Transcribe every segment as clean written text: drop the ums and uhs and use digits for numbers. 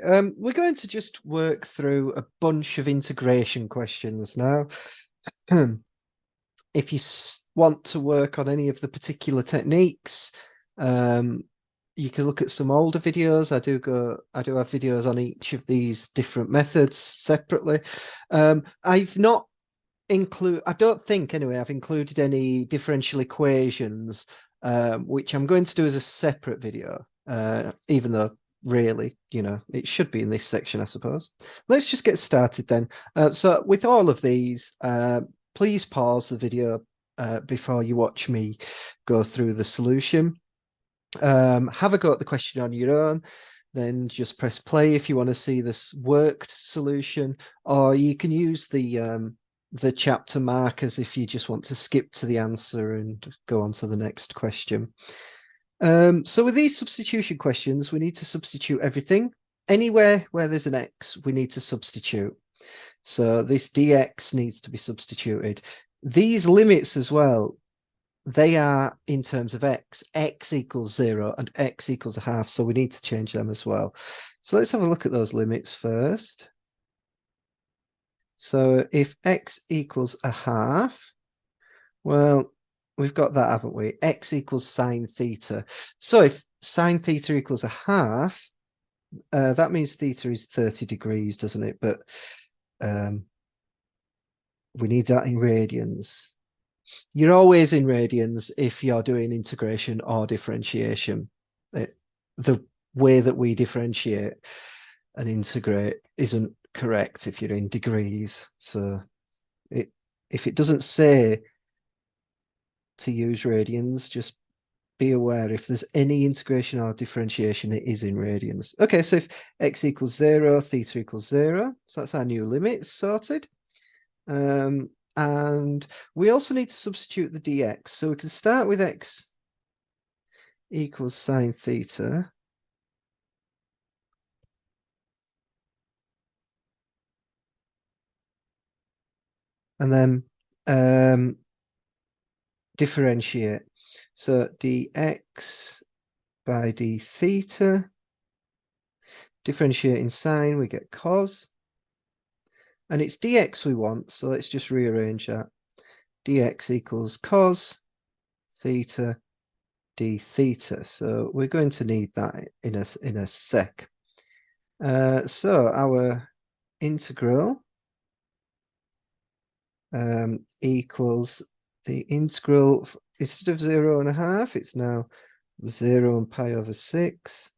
We're going to just work through a bunch of integration questions now. If you want to work on any of the particular techniques, you can look at some older videos. I do have videos on each of these different methods separately. I've not I don't think anyway, I've included any differential equations, which I'm going to do as a separate video, even though really, it should be in this section, I suppose. Let's just get started then. So with all of these, please pause the video before you watch me go through the solution. Have a go at the question on your own, then just press play if you want to see this worked solution, or you can use the chapter markers if you just want to skip to the answer and go on to the next question. So with these substitution questions, we need to substitute everything. Anywhere where there's an x, we need to substitute. So this dx needs to be substituted. These limits as well, they are in terms of x equals 0 and x equals a half, so we need to change them as well. So let's have a look at those limits first. So if x equals a half, well, we've got that, haven't we? X equals sine theta. So if sine theta equals a half, that means theta is 30 degrees, doesn't it? But we need that in radians. You're always in radians if you're doing integration or differentiation. The way that we differentiate and integrate isn't correct if you're in degrees. So if it doesn't say to use radians, just be aware if there's any integration or differentiation, it is in radians. Okay, so if x equals 0, theta equals 0, so that's our new limit sorted. And we also need to substitute the dx. So we can start with x equals sine theta. And then differentiate. So dx by d theta. Differentiating sine, we get cos. And it's dx we want, so let's just rearrange that. Dx equals cos theta d theta. So we're going to need that in a sec. So our integral equals the integral, instead of 0.5, it's now 0 and pi over 6.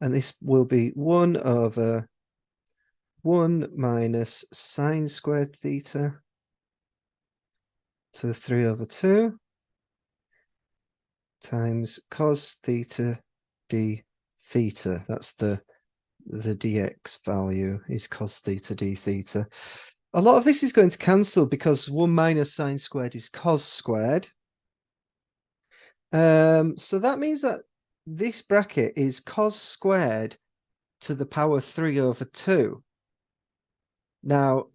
And this will be 1 over 1 minus sine squared theta to 3 over 2 times cos theta d theta. That's the dx value is cos theta d theta. A lot of this is going to cancel because 1 minus sine squared is cos squared. So that means that this bracket is cos squared to the power 3 over 2. Now,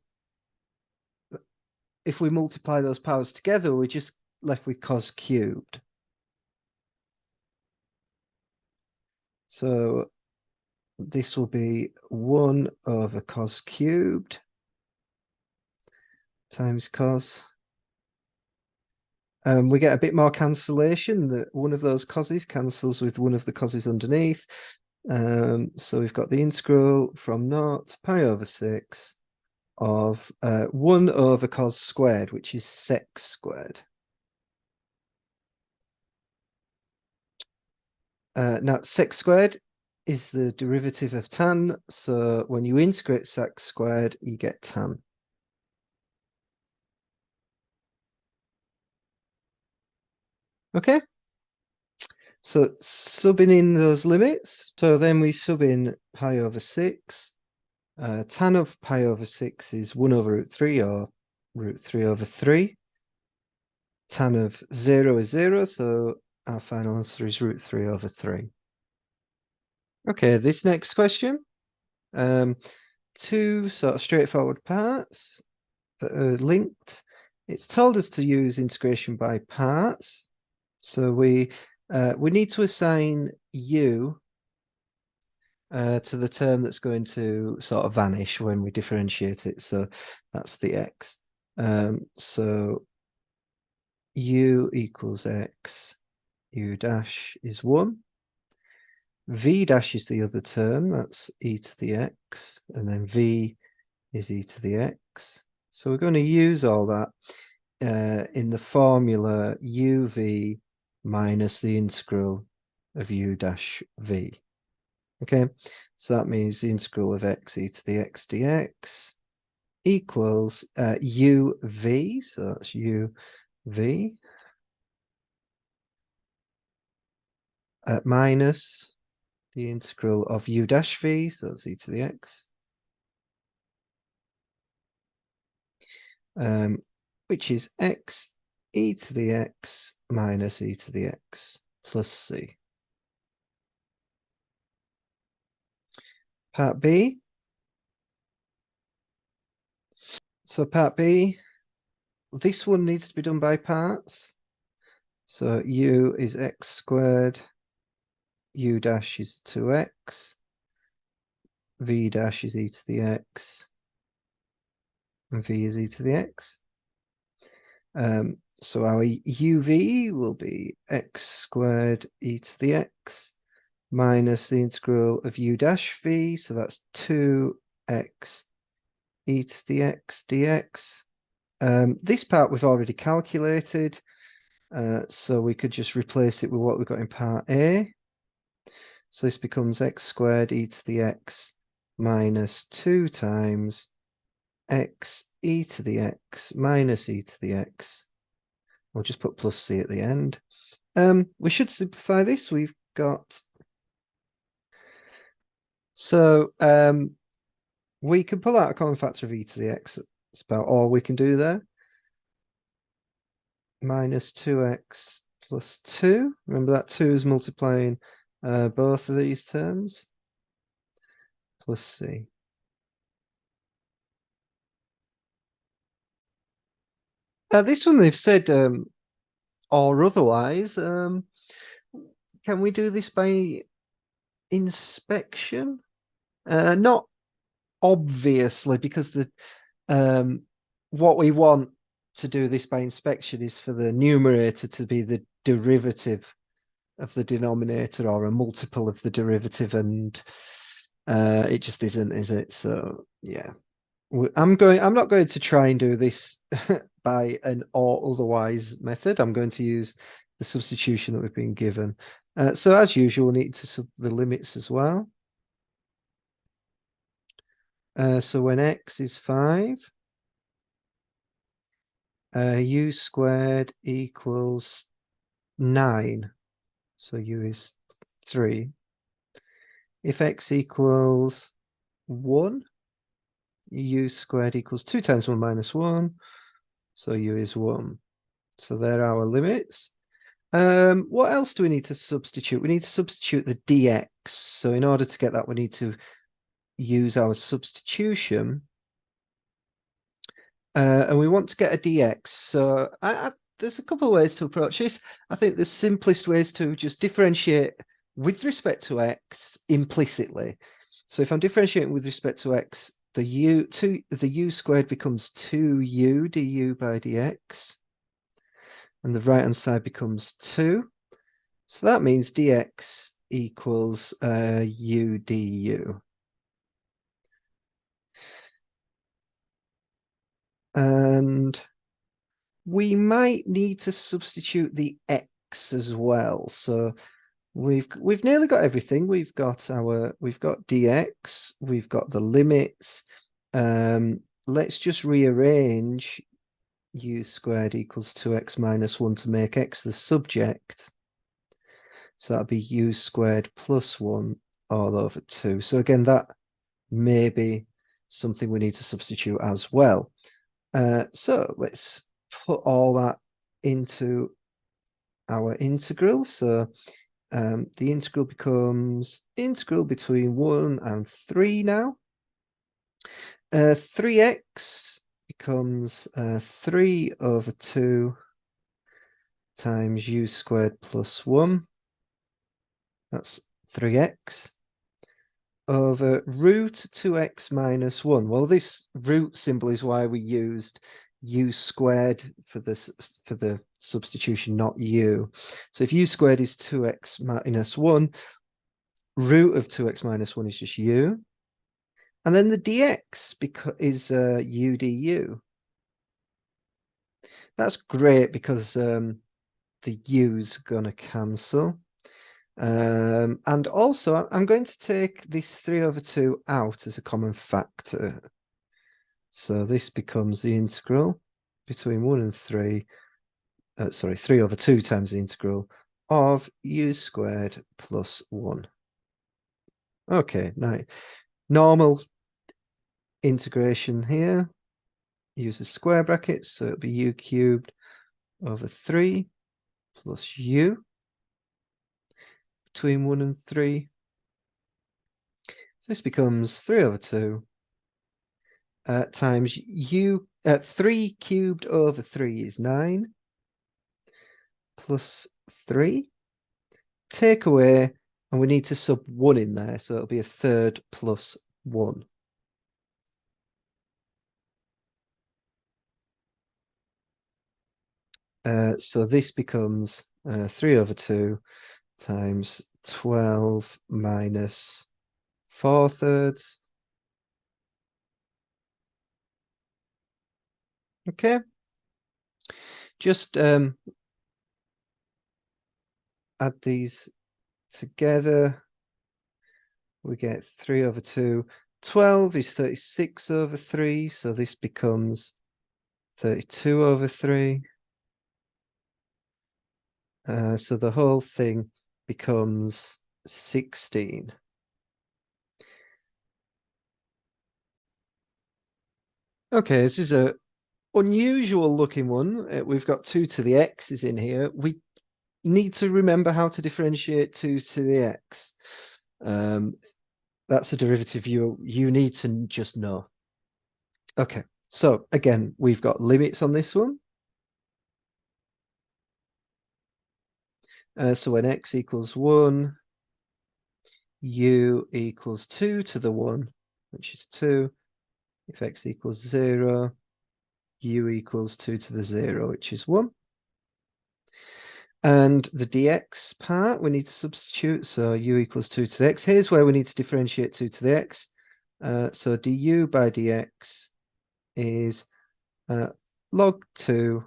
if we multiply those powers together, we're just left with cos cubed. So this will be 1 over cos cubed times cos. We get a bit more cancellation, that one of those coses cancels with one of the coses underneath. So we've got the integral from 0 to pi over 6 of 1 over cos squared, which is sec squared. Now, sec squared is the derivative of tan, so when you integrate sec squared, you get tan. Okay, so subbing in those limits, so then we sub in pi over 6. Tan of pi over 6 is 1 over root 3 or root 3 over 3. Tan of 0 is 0, so our final answer is root 3 over 3. Okay, this next question. Two sort of straightforward parts that are linked. It's told us to use integration by parts. So we need to assign u to the term that's going to sort of vanish when we differentiate it. So that's the x. So u equals x, u dash is 1. V dash is the other term, that's e to the x, and then v is e to the x. So we're going to use all that in the formula uv minus the integral of u dash v. Okay, so that means the integral of x e to the x dx equals uv, so that's uv minus the integral of u dash v, so that's e to the x, which is x e to the x minus e to the x plus c. Part B. So part B, this one needs to be done by parts. So u is x squared, u dash is 2x, v dash is e to the x, and v is e to the x. So our uv will be x squared e to the x minus the integral of u dash v, so that's 2x e to the x dx. This part we've already calculated, so we could just replace it with what we got in part A. So this becomes x squared e to the x minus 2 times x e to the x minus e to the x. We'll just put plus c at the end. We should simplify this. We've got... So we can pull out a common factor of e to the x. It's about all we can do there. Minus 2x plus 2. Remember that 2 is multiplying both of these terms. Plus c. This one they've said or otherwise. Can we do this by inspection? Not obviously, because the what we want to do this by inspection is for the numerator to be the derivative of the denominator or a multiple of the derivative, and it just isn't, is it? So yeah, I'm not going to try and do this by an or otherwise method. I'm going to use the substitution that we've been given. So as usual, we need to sub the limits as well. So when x is 5, u squared equals 9. So u is 3. If x equals 1, u squared equals 2 times 1 minus 1. So u is 1. So there are our limits. What else do we need to substitute? We need to substitute the dx. So in order to get that, we need to use our substitution. And we want to get a dx. So there's a couple of ways to approach this. I think the simplest way is to just differentiate with respect to x implicitly. So if I'm differentiating with respect to x, the u squared becomes 2u du by dx. And the right-hand side becomes 2. So that means dx equals u du. And we might need to substitute the x as well. So we've nearly got everything. We've got dx, we've got the limits. Let's just rearrange u squared equals 2x minus 1 to make x the subject. So that'll be u squared plus 1 all over 2. So again, that may be something we need to substitute as well. So let's put all that into our integral. So the integral becomes integral between 1 and 3 now. 3x becomes 3 over 2 times u squared plus 1. That's 3x over root 2x minus 1. Well, this root symbol is why we used u squared for the substitution, not u. So if u squared is 2x minus 1, root of 2x minus 1 is just u. And then the dx is u du. That's great because the u's going to cancel. And also, I'm going to take this 3 over 2 out as a common factor. So this becomes the integral between 1 and 3, 3 over 2 times the integral of u squared plus 1. Okay, now normal integration here. Use the square brackets, so it'll be u cubed over 3 plus u between 1 and 3. So this becomes 3 over 2 times u, 3 cubed over 3 is 9, plus 3. Take away, and we need to sub 1 in there, so it'll be a third plus 1. So this becomes 3 over 2 times 12 minus 4 thirds. Okay. Just add these together. We get 3 over 2. 12 is 36 over 3, so this becomes 32 over 3. So the whole thing becomes 16. Okay, this is a unusual looking one. We've got 2 to the x's in here. We need to remember how to differentiate 2 to the x. That's a derivative you need to just know. Okay, so again, we've got limits on this one. So when x equals 1, u equals 2 to the 1, which is 2. If x equals 0, u equals 2 to the 0, which is 1. And the dx part, we need to substitute. So u equals 2 to the x. Here's where we need to differentiate 2 to the x. So du by dx is log 2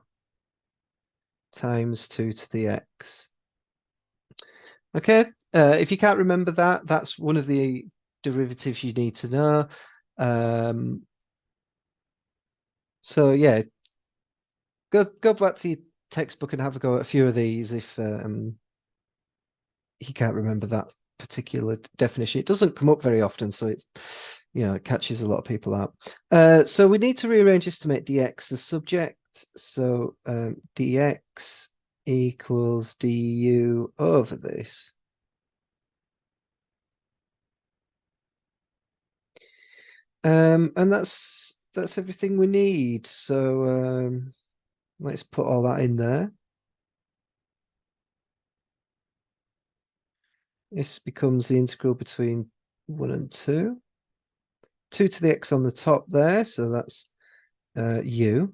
times 2 to the x. Okay, if you can't remember that, that's one of the derivatives you need to know. So yeah, go back to your textbook and have a go at a few of these if you can't remember that particular definition. It doesn't come up very often, so it's, it catches a lot of people out. So we need to rearrange this to make dx the subject. So dx equals du over this. And that's everything we need. So let's put all that in there. This becomes the integral between 1 and 2. 2 to the x on the top there, so that's u,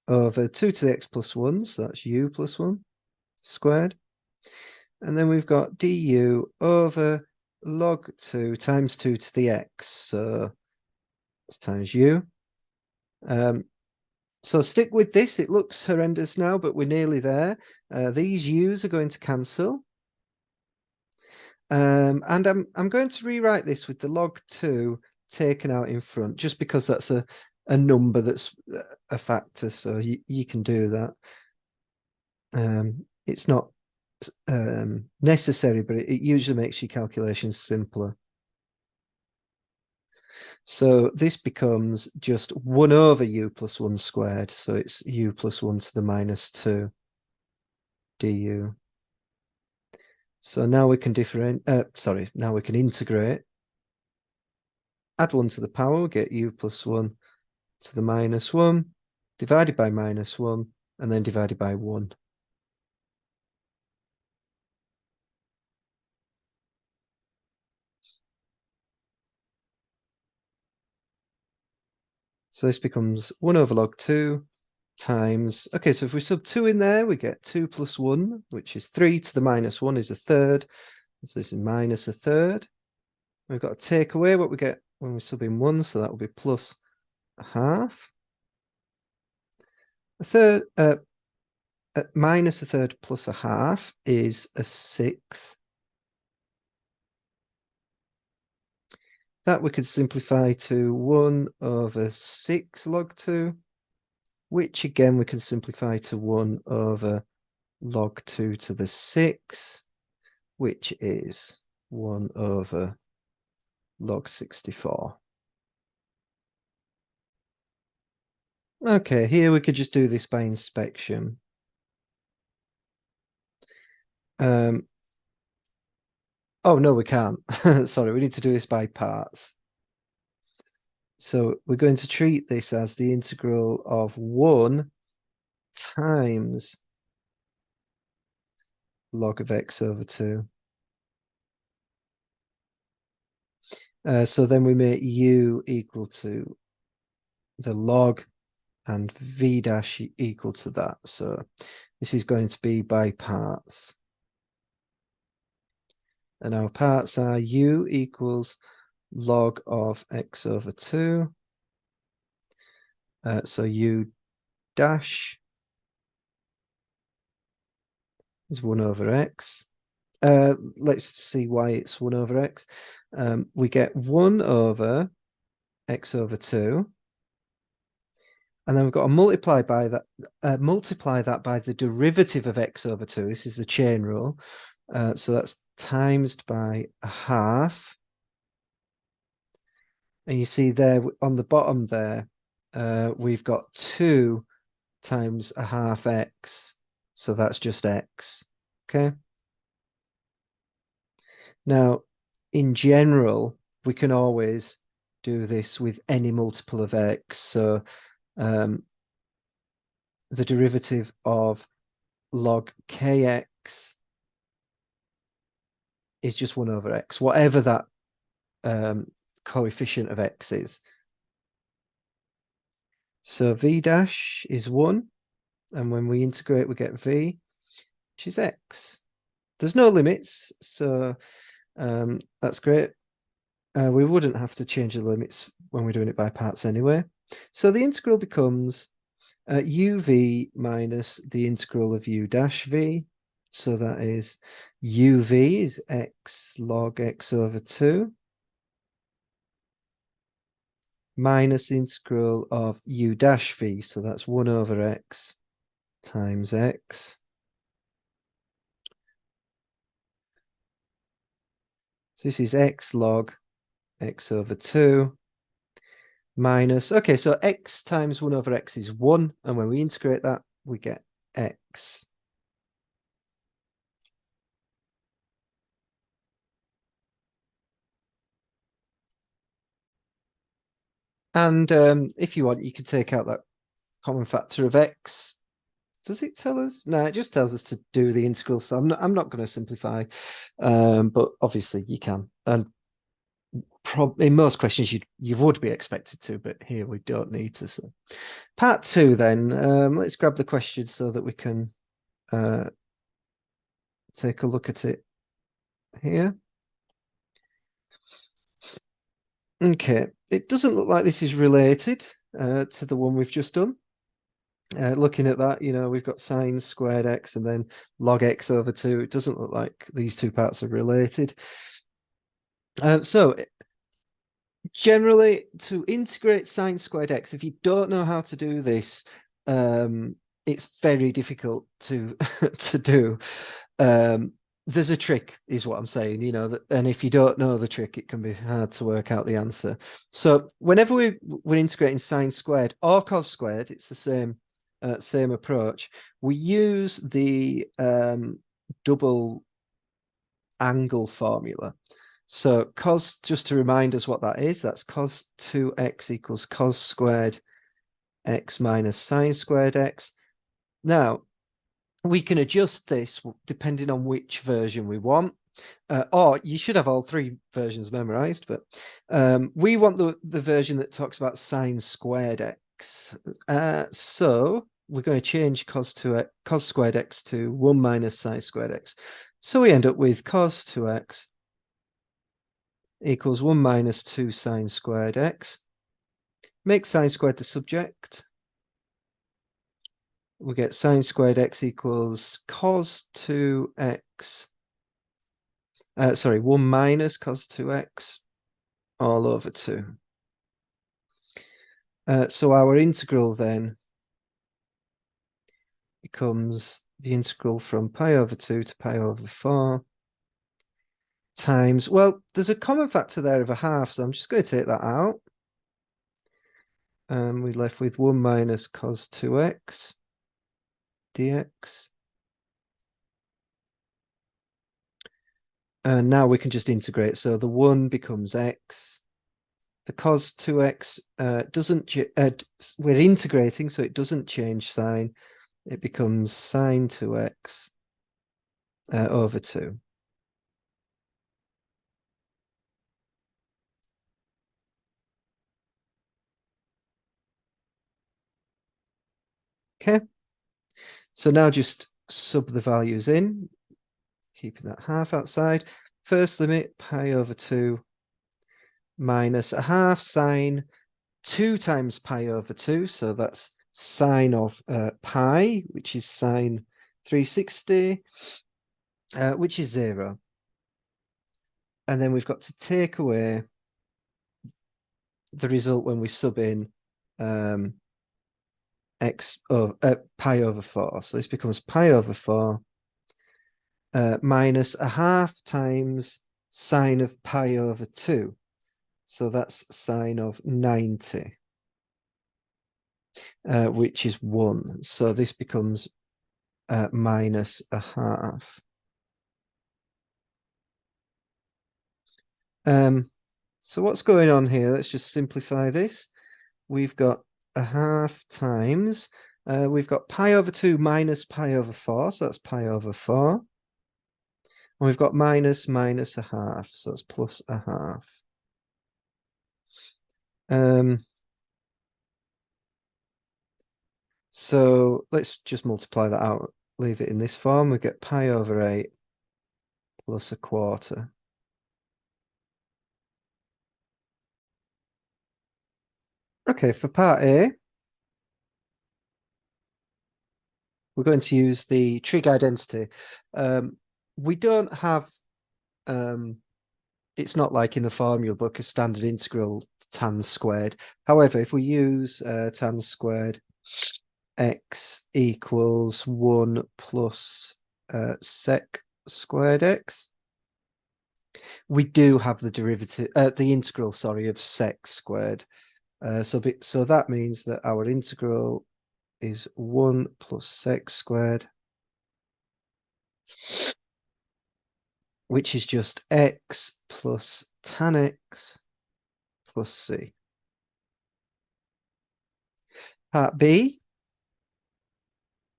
over 2 to the x plus 1, so that's u plus 1 squared. And then we've got du over log 2 times 2 to the x, so that's times u. So stick with this. It looks horrendous now, but we're nearly there. These u's are going to cancel. And I'm going to rewrite this with the log 2 taken out in front, just because that's a number that's a factor, so you can do that. It's not necessary, but it usually makes your calculations simpler. So this becomes just 1 over u plus 1 squared, so it's u plus 1 to the minus 2 du. So now we can now we can integrate. Add 1 to the power, get u plus 1 to the minus 1, divided by minus 1, and then divided by 1. So this becomes 1 over log 2 times, okay, so if we sub 2 in there, we get 2 plus 1, which is 3 to the minus 1 is a third. So this is minus a third. We've got to take away what we get when we sub in 1, so that will be plus a half. A third, minus a third plus a half is a sixth. That we could simplify to 1 over 6 log 2, which again we can simplify to 1 over log 2 to the 6, which is 1 over log 64. Okay, here we could just do this by inspection. Oh, no, we can't. Sorry, we need to do this by parts. So we're going to treat this as the integral of 1 times log of x over 2. So then we make u equal to the log and v dash equal to that. So this is going to be by parts. And our parts are u equals log of x over 2. So u dash is 1 over x. Let's see why it's 1 over x. We get 1 over x over 2. And then we've got to multiply that by the derivative of x over 2. This is the chain rule. So that's times by a half. And you see there on the bottom there, we've got 2 times a half x. So that's just x. Okay. Now, in general, we can always do this with any multiple of x. So the derivative of log kx is just 1 over x, whatever that coefficient of x is. So v dash is 1, and when we integrate, we get v, which is x. There's no limits, so that's great. We wouldn't have to change the limits when we're doing it by parts anyway. So the integral becomes uv minus the integral of u dash v. So that is uv is x log x over 2 minus the integral of u dash v. So that's 1 over x times x. So this is x log x over 2 minus, okay, so x times 1 over x is 1, and when we integrate that, we get x. And if you want, you can take out that common factor of x. Does it tell us? No, it just tells us to do the integral, so I'm not going to simplify, but obviously you can. And in most questions you would be expected to, but here we don't need to. So part 2 then, let's grab the question so that we can take a look at it here. Okay, it doesn't look like this is related to the one we've just done. Looking at that, you know, we've got sine squared x and then log x over 2. It doesn't look like these two parts are related. So generally, to integrate sine squared x, if you don't know how to do this, it's very difficult to to do. There's a trick, is what I'm saying, you know, and if you don't know the trick, it can be hard to work out the answer. So whenever we're integrating sine squared or cos squared, it's the same approach. We use the double angle formula. So cos, just to remind us what that is, that's cos 2x equals cos squared x minus sine squared x. Now, we can adjust this depending on which version we want. Or you should have all three versions memorized, but we want the version that talks about sine squared x. So we're going to change cos squared x to 1 minus sine squared x. So we end up with cos 2x equals 1 minus 2 sine squared x. Make sine squared the subject. We get sine squared x equals cos 2x. Sorry, 1 minus cos 2x all over 2. So our integral then becomes the integral from pi over 2 to pi over 4 times, well, there's a common factor there of a half, so I'm just going to take that out. We're left with 1 minus cos 2x dx. And now we can just integrate. So the 1 becomes x. The cos 2x doesn't, we're integrating, so it doesn't change sign. It becomes sine 2x over 2. Okay, so now just sub the values in, keeping that half outside. First limit, pi over 2 minus a half sine 2 times pi over 2, so that's sine of pi, which is sine 360, which is 0. And then we've got to take away the result when we sub in pi over 4. So this becomes pi over 4 minus a half times sine of pi over 2. So that's sine of 90, which is 1. So this becomes minus a half. So what's going on here? Let's just simplify this. We've got a half times, we've got pi over 2 minus pi over 4, so that's pi over 4. And we've got minus a half, so it's plus a half. So let's just multiply that out, leave it in this form. We get pi over 8 plus a quarter. Okay, for part A, we're going to use the trig identity. We don't have, it's not like in the formula book, a standard integral tan squared. However, if we use tan squared x equals 1 plus sec squared x, we do have the derivative, the integral, sorry, of sec squared. So that means that our integral is 1 plus sec squared, which is just x plus tan x plus c. Part B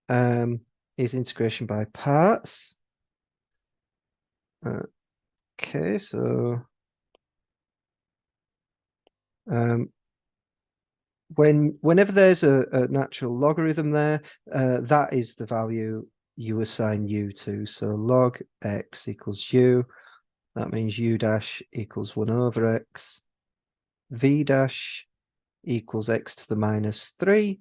is integration by parts. Okay, so whenever there's a natural logarithm there, that is the value you assign u to. So log x equals u. That means u dash equals 1 over x. V dash equals x to the minus 3.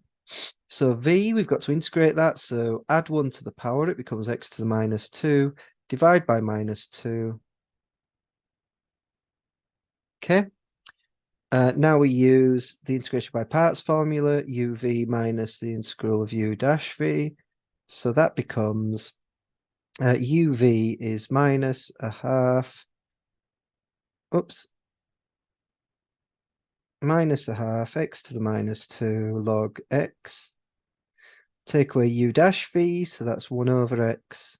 So v, we've got to integrate that. So add 1 to the power, it becomes x to the minus 2. Divide by minus 2. Okay. Now we use the integration by parts formula, uv minus the integral of u dash v. So that becomes uv is minus a half, minus a half x to the minus 2 log x. Take away u dash v, so that's 1 over x.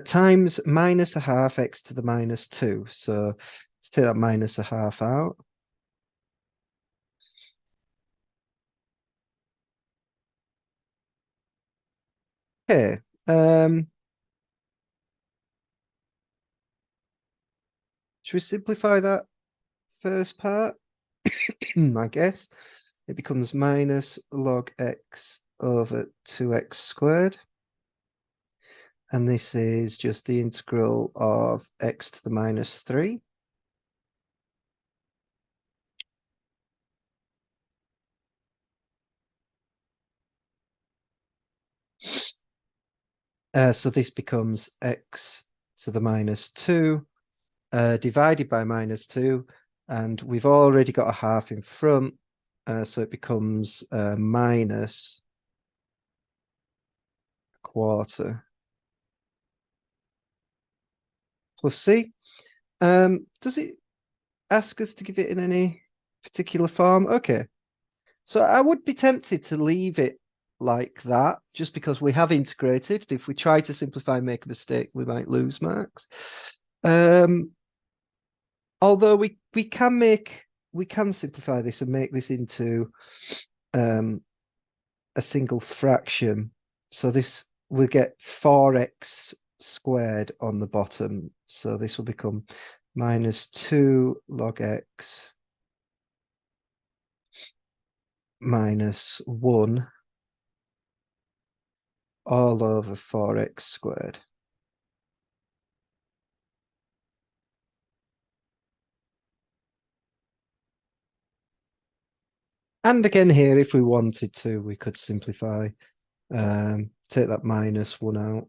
Times minus a half x to the minus 2. So let's take that minus a half out. Okay. Should we simplify that first part? I guess it becomes minus log x over 2x squared. And this is just the integral of x to the minus 3. So this becomes x to the minus 2 divided by minus 2. And we've already got a half in front. So it becomes minus a quarter plus c. Does it ask us to give it in any particular form? Okay. So I would be tempted to leave it like that, just because we have integrated. If we try to simplify and make a mistake, we might lose marks. Although we can simplify this and make this into a single fraction. So this will get 4x squared on the bottom. So this will become minus 2 log x minus 1 all over 4x squared. And again here, if we wanted to, we could simplify, take that minus 1 out.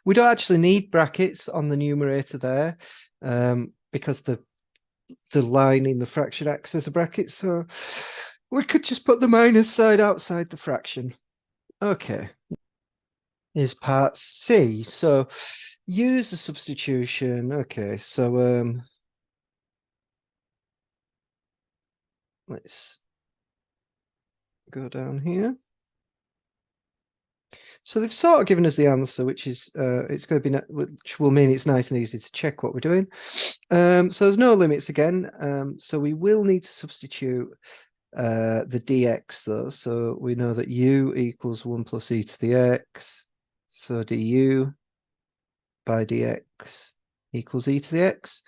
We don't actually need brackets on the numerator there, because the line in the fraction acts as a bracket, so we could just put the minus side outside the fraction. Okay. Is part C. So use the substitution. Okay, so let's go down here. So they've sort of given us the answer, which is it's going to be, which will mean it's nice and easy to check what we're doing. So there's no limits again. So we will need to substitute the dx though. So we know that u equals 1 plus e to the x. So du by dx equals e to the x.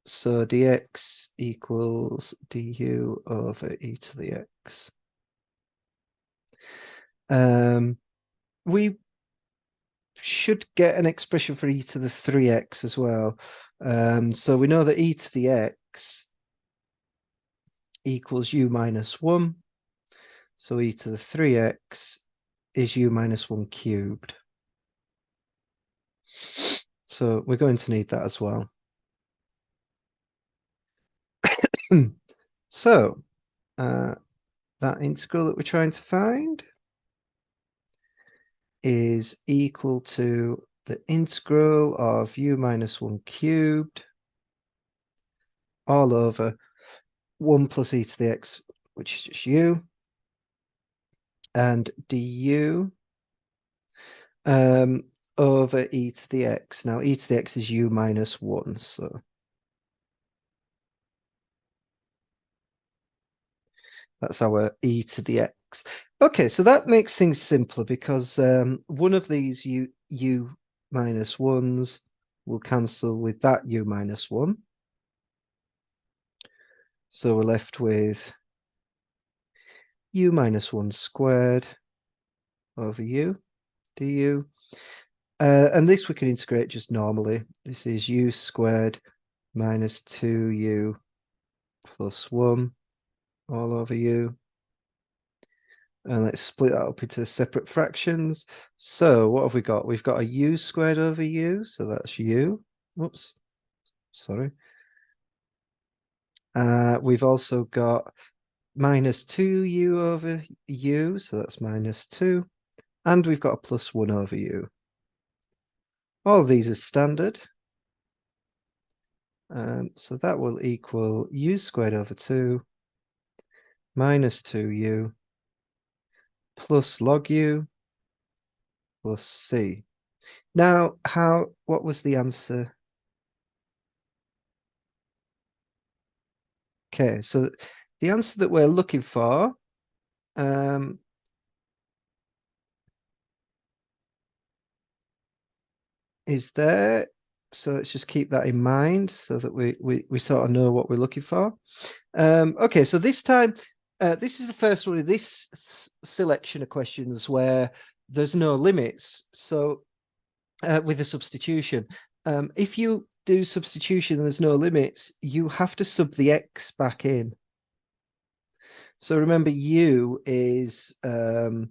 So dx equals du over e to the x. We should get an expression for e to the 3x as well. So we know that e to the x equals u minus 1. So e to the 3x is u minus 1 cubed. So we're going to need that as well. So that integral that we're trying to find is equal to the integral of u minus 1 cubed all over 1 plus e to the x, which is just u, and du over e to the x. Now e to the x is u minus 1, so that's our e to the x. Okay, so that makes things simpler because one of these u minus 1s will cancel with that u minus 1. So we're left with u minus 1 squared over u du. And this we can integrate just normally. This is u squared minus 2u plus 1 all over u. And let's split that up into separate fractions. So what have we got? We've got a u squared over u, so that's u. Oops, sorry. We've also got minus 2u over u, so that's minus 2. And we've got a plus 1 over u. All of these are standard. So that will equal u squared over 2 minus 2u plus log u plus c. Now, what was the answer? Okay, so the answer that we're looking for is there. So let's just keep that in mind so that we sort of know what we're looking for. Okay, so this time, this is the first one of this selection of questions where there's no limits. So with a substitution, if you do substitution and there's no limits, you have to sub the x back in. So remember, u is 1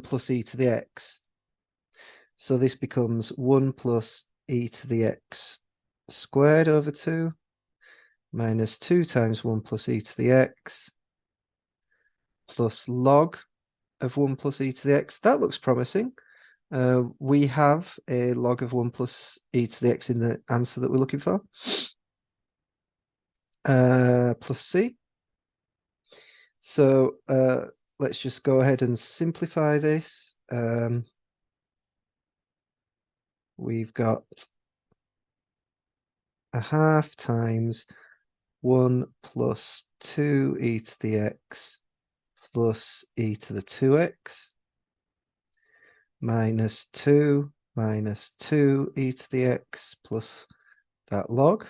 plus e to the x. So this becomes 1 plus e to the x squared over 2 minus 2 times 1 plus e to the x plus log of 1 plus e to the x. That looks promising. We have a log of 1 plus e to the x in the answer that we're looking for. Plus c. So let's just go ahead and simplify this. We've got a half times 1 plus 2 e to the x plus e to the 2x minus 2 minus 2 e to the x plus that log.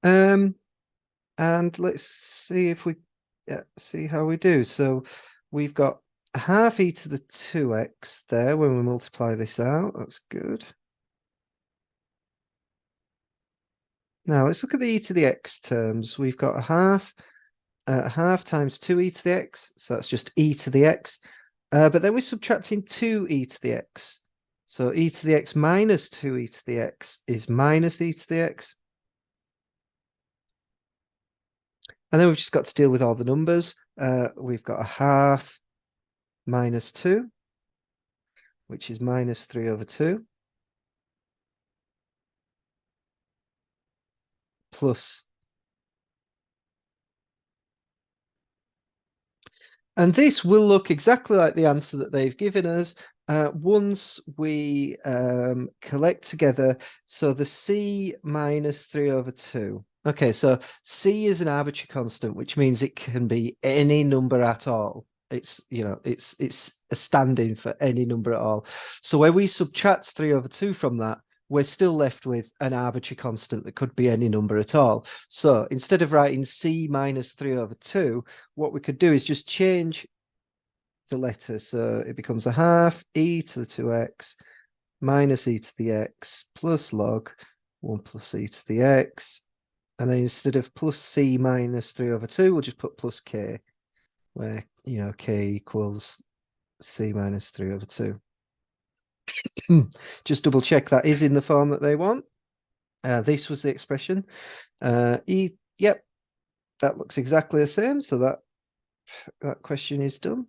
And let's see if we see how we do. So we've got a half e to the 2x there when we multiply this out. That's good. Now let's look at the e to the x terms. We've got a half times 2e to the x, so that's just e to the x. But then we're subtracting 2e to the x. So e to the x minus 2e to the x is minus e to the x. And then we've just got to deal with all the numbers. We've got a half minus 2, which is minus 3 over 2, plus. And this will look exactly like the answer that they've given us once we collect together. So the c minus 3 over 2. Okay, so c is an arbitrary constant, which means it can be any number at all. It's, you know, it's a stand-in for any number at all. So when we subtract 3 over 2 from that, we're still left with an arbitrary constant that could be any number at all. So instead of writing c minus 3 over 2, what we could do is just change the letter. So it becomes a half e to the 2x minus e to the x plus log 1 plus e to the x. And then instead of plus c minus 3 over 2, we'll just put plus k, where, you know, k equals c minus 3 over 2. Just double check that is in the form that they want. This was the expression. Yep, that looks exactly the same. So that question is done.